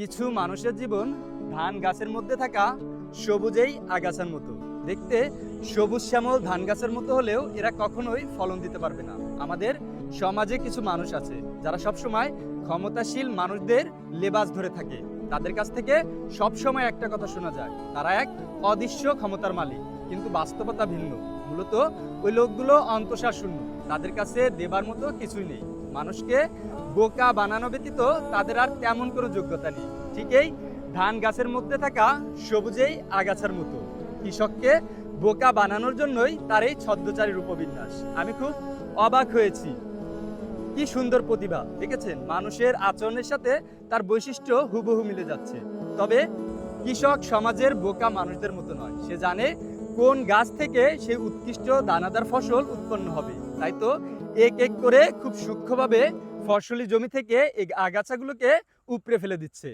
কিছু মানুষের জীবন ধান গাছের মধ্যে থাকা সবুজেই আগাছার মতো দেখতে। সবুজ শ্যামল ধান গাছের মতো হলেও এরা কখনোই ফলন দিতে পারবে না। আমাদের সমাজে কিছু মানুষ আছে যারা সবসময় ক্ষমতাশীল মানুষদের লেবাস ধরে থাকে। তাদের কাছ থেকে সবসময় একটা কথা শোনা যায়, তারা এক অদৃশ্য ক্ষমতার মালিক, কিন্তু বাস্তবতা ভিন্ন। মূলত ওই লোকগুলো অন্তঃসার শূন্য, তাদের কাছে দেবার মতো কিছুই নেই। মানুষকে বোকা বানানো ব্যতীত তাদের আর তেমন কোনো যোগ্যতা নেই। ঠিকই ধান গাছের মধ্যে থাকা সবুজেই আগাছার মতো কৃষককে বোকা বানানোর জন্যই তার এই ছদ্মচারীর উপবিন্যাস। আমি খুব অবাক হয়েছি। কি সুন্দর প্রতিভা, দেখেছেন? মানুষের আচরণের সাথে তার বৈশিষ্ট্য হুবহু মিলে যাচ্ছে। তবে কৃষক সমাজের বোকা মানুষদের মতো নয়, সে জানে কোন গাছ থেকে সেই উৎকৃষ্ট দানাদার ফসল উৎপন্ন হবে। তাই তো এক এক করে খুব সূক্ষ্মভাবে ফসলি জমি থেকে এই আগাছাগুলোকে উপড়ে ফেলে দিচ্ছে।